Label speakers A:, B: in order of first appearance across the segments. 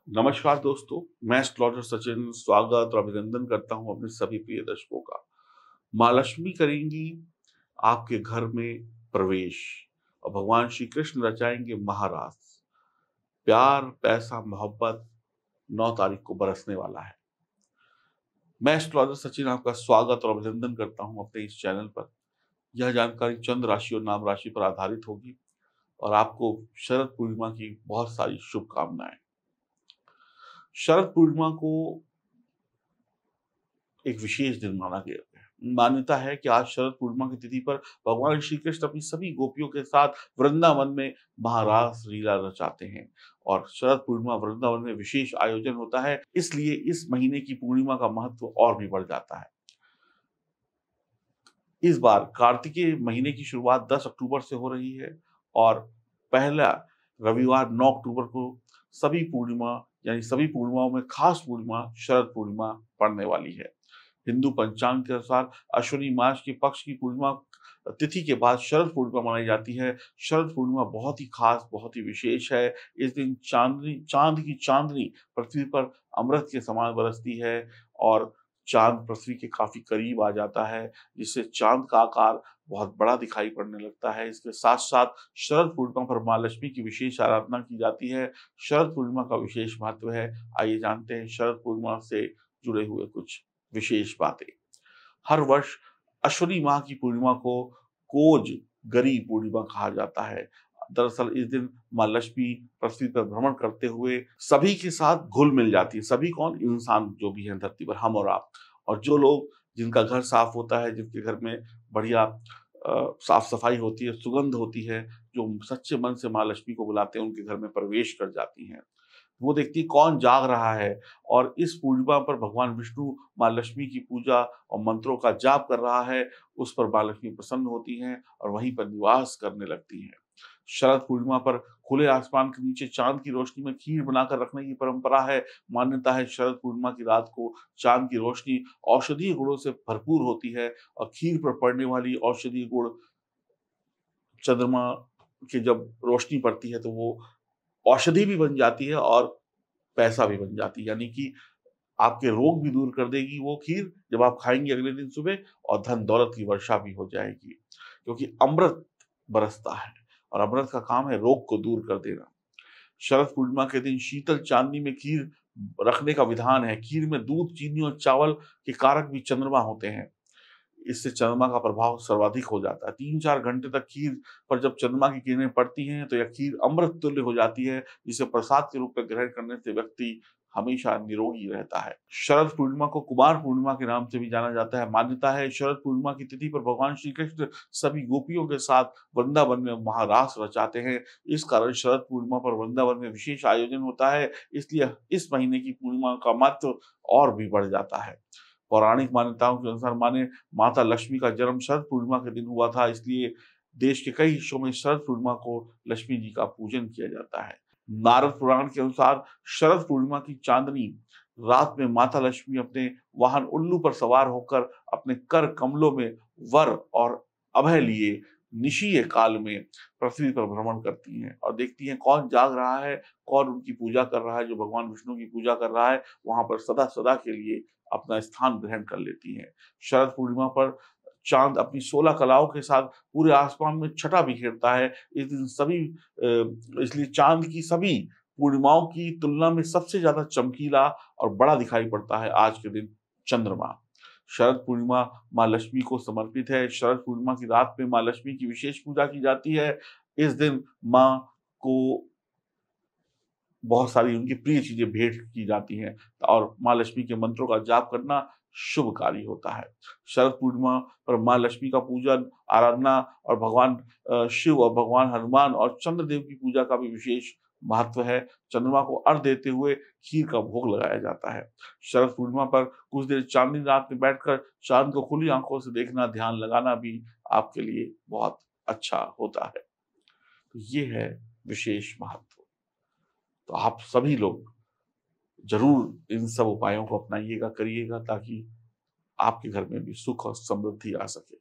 A: नमस्कार दोस्तों, मैं एस्ट्रोलॉजर सचिन स्वागत और अभिनंदन करता हूं अपने सभी प्रिय दर्शकों का। माँ लक्ष्मी करेंगी आपके घर में प्रवेश और भगवान श्री कृष्ण रचाएंगे महारास। प्यार, पैसा, मोहब्बत 9 तारीख को बरसने वाला है। मैं एस्ट्रोलॉजर सचिन आपका स्वागत और अभिनंदन करता हूं अपने इस चैनल पर। यह जानकारी चंद्र राशि और नाम राशि पर आधारित होगी और आपको शरद पूर्णिमा की बहुत सारी शुभकामनाएं। शरद पूर्णिमा को एक विशेष दिन माना गया है। मान्यता है कि आज शरद पूर्णिमा की तिथि पर भगवान श्री कृष्ण अपनी सभी गोपियों के साथ वृंदावन में महारास लीला रचाते हैं और शरद पूर्णिमा वृंदावन में विशेष आयोजन होता है, इसलिए इस महीने की पूर्णिमा का महत्व और भी बढ़ जाता है। इस बार कार्तिकेय महीने की शुरुआत 10 अक्टूबर से हो रही है और पहला रविवार 9 अक्टूबर को सभी पूर्णिमा यानी सभी पूर्णिमाओं में खास पूर्णिमा शरद पूर्णिमा पड़ने वाली है। हिंदू पंचांग के अनुसार अश्विनी मास के पक्ष की पूर्णिमा तिथि के बाद शरद पूर्णिमा मनाई जाती है। शरद पूर्णिमा बहुत ही खास, बहुत ही विशेष है। इस दिन चांद की चांदनी पृथ्वी पर अमृत के समान बरसती है और चांद पृथ्वी के काफी करीब आ जाता है, जिससे चांद का आकार बहुत बड़ा दिखाई पड़ने लगता है। इसके साथ साथ शरद पूर्णिमा पर माँ लक्ष्मी की विशेष आराधना की जाती है। शरद पूर्णिमा का विशेष महत्व है। आइए जानते हैं शरद पूर्णिमा से जुड़े हुए कुछ विशेष बातें। हर वर्ष अश्विनी माह की पूर्णिमा को कोज गरी पूर्णिमा कहा जाता है। दरअसल इस दिन माँ लक्ष्मी पृथ्वी पर भ्रमण करते हुए सभी के साथ घुल मिल जाती है। सभी कौन? इंसान जो भी हैं धरती पर, हम और आप। और जो लोग जिनका घर साफ होता है, जिनके घर में बढ़िया साफ सफाई होती है, सुगंध होती है, जो सच्चे मन से माँ लक्ष्मी को बुलाते हैं, उनके घर में प्रवेश कर जाती हैं। वो देखती है कौन जाग रहा है और इस पूर्णिमा पर भगवान विष्णु माँ लक्ष्मी की पूजा और मंत्रों का जाप कर रहा है, उस पर माँ लक्ष्मी प्रसन्न होती हैं और वहीं पर निवास करने लगती हैं। शरद पूर्णिमा पर खुले आसमान के नीचे चांद की रोशनी में खीर बनाकर रखने की परंपरा है। मान्यता है शरद पूर्णिमा की रात को चांद की रोशनी औषधीय गुणों से भरपूर होती है और खीर पर पड़ने वाली औषधीय गुण चंद्रमा की जब रोशनी पड़ती है तो वो औषधि भी बन जाती है और पैसा भी बन जाती है। यानी कि आपके रोग भी दूर कर देगी वो खीर जब आप खाएँगे अगले दिन सुबह, और धन दौलत की वर्षा भी हो जाएगी। क्योंकि अमृत बरसता है और अमृत का काम है रोग को दूर कर देना। शरद पूर्णिमा के दिन शीतल चांदनी में खीर रखने का विधान है। खीर में दूध, चीनी और चावल के कारक भी चंद्रमा होते हैं। इससे चंद्रमा का प्रभाव सर्वाधिक हो जाता है। 3-4 घंटे तक खीर पर जब चंद्रमा की किरणें पड़ती हैं, तो यह खीर अमृत तुल्य हो जाती है, जिसे प्रसाद के रूप में ग्रहण करने से व्यक्ति हमेशा निरोगी रहता है। शरद पूर्णिमा को कुमार पूर्णिमा के नाम से भी जाना जाता है। मान्यता है शरद पूर्णिमा की तिथि पर भगवान श्री कृष्ण सभी गोपियों के साथ वृंदावन में महारास रचाते हैं। इस कारण शरद पूर्णिमा पर वृंदावन में विशेष आयोजन होता है, इसलिए इस महीने की पूर्णिमा का महत्व और भी बढ़ जाता है। पौराणिक मान्यताओं के अनुसार माने माता लक्ष्मी का जन्म शरद पूर्णिमा के दिन हुआ था, इसलिए देश के कई हिस्सों में शरद पूर्णिमा को लक्ष्मी जी का पूजन किया जाता है। नारद पुराण के अनुसार शरद पूर्णिमा की चांदनी रात में माता लक्ष्मी अपने वाहन उल्लू पर सवार होकर अपने कर कमलों में वर और अभय लिए निशीय काल में पृथ्वी पर भ्रमण करती हैं और देखती हैं कौन जाग रहा है, कौन उनकी पूजा कर रहा है। जो भगवान विष्णु की पूजा कर रहा है, वहां पर सदा सदा के लिए अपना स्थान ग्रहण कर लेती हैं। शरद पूर्णिमा पर चाँद अपनी 16 कलाओं के साथ पूरे आसमान में छटा बिखेरता है। इस दिन इसलिए चाँद की सभी पूर्णिमाओं की तुलना में सबसे ज़्यादा चमकीला और बड़ा दिखाई पड़ता है आज के दिन चंद्रमा। शरद पूर्णिमा माँ लक्ष्मी को समर्पित है। शरद पूर्णिमा की रात में माँ लक्ष्मी की विशेष पूजा की जाती है। इस दिन माँ को बहुत सारी उनकी प्रिय चीज़ें भेंट की जाती हैं और माँ लक्ष्मी के मंत्रों का जाप करना शुभकारी होता है। शरद पूर्णिमा पर माँ लक्ष्मी का पूजन, आराधना और भगवान शिव और भगवान हनुमान और चंद्रदेव की पूजा का भी विशेष महत्व है। चंद्रमा को अर्घ्य देते हुए खीर का भोग लगाया जाता है। शरद पूर्णिमा पर कुछ देर चांदनी रात में बैठकर चाँद को खुली आँखों से देखना, ध्यान लगाना भी आपके लिए बहुत अच्छा होता है। तो ये है विशेष महत्व। तो आप सभी लोग ज़रूर इन सब उपायों को अपनाइएगा, करिएगा, ताकि आपके घर में भी सुख और समृद्धि आ सके।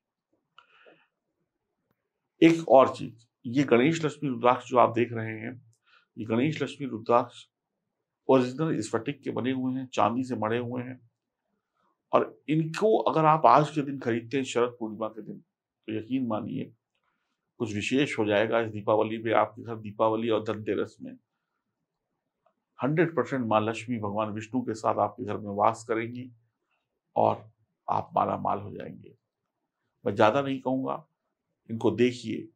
A: एक और चीज़, ये गणेश लक्ष्मी रुद्राक्ष जो आप देख रहे हैं, ये गणेश लक्ष्मी रुद्राक्ष ओरिजिनल स्फटिक के बने हुए हैं, चांदी से मढ़े हुए हैं और इनको अगर आप आज के दिन खरीदते हैं शरद पूर्णिमा के दिन, तो यकीन मानिए कुछ विशेष हो जाएगा इस दीपावली पे। आपके घर दीपावली और धनतेरस में 100% माँ लक्ष्मी भगवान विष्णु के साथ आपके घर में वास करेंगी और आप मालामाल हो जाएँगे। मैं ज़्यादा नहीं कहूँगा, इनको देखिए,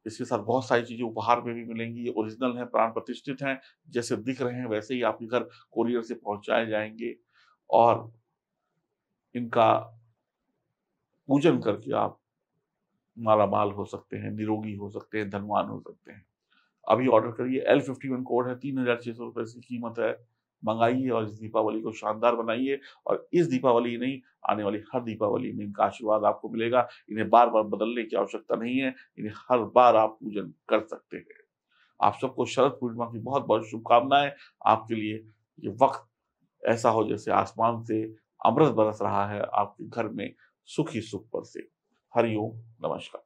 A: इसके साथ बहुत सारी चीज़ें उपहार में भी मिलेंगी, ये ओरिजिनल हैं, प्राण प्रतिष्ठित हैं, जैसे दिख रहे हैं वैसे ही आपके घर कोरियर से पहुँचाए जाएँगे और इनका पूजन करके आप मालामाल हो सकते हैं, निरोगी हो सकते हैं, धनवान हो सकते हैं। अभी ऑर्डर करिए, L51 कोड है, 3600 रुपए इसकी कीमत है। मँगाइए और इस दीपावली को शानदार बनाइए और इस दीपावली ही नहीं, आने वाली हर दीपावली में इनका आशीर्वाद आपको मिलेगा। इन्हें बार-बार बदलने की आवश्यकता नहीं है, इन्हें हर बार आप पूजन कर सकते हैं। आप सबको शरद पूर्णिमा की बहुत-बहुत शुभकामनाएँ। आपके लिए ये वक़्त ऐसा हो जैसे आसमान से अमृत बरस रहा है, आपके घर में सुख ही सुख बरसे। हरि ओम, नमस्कार।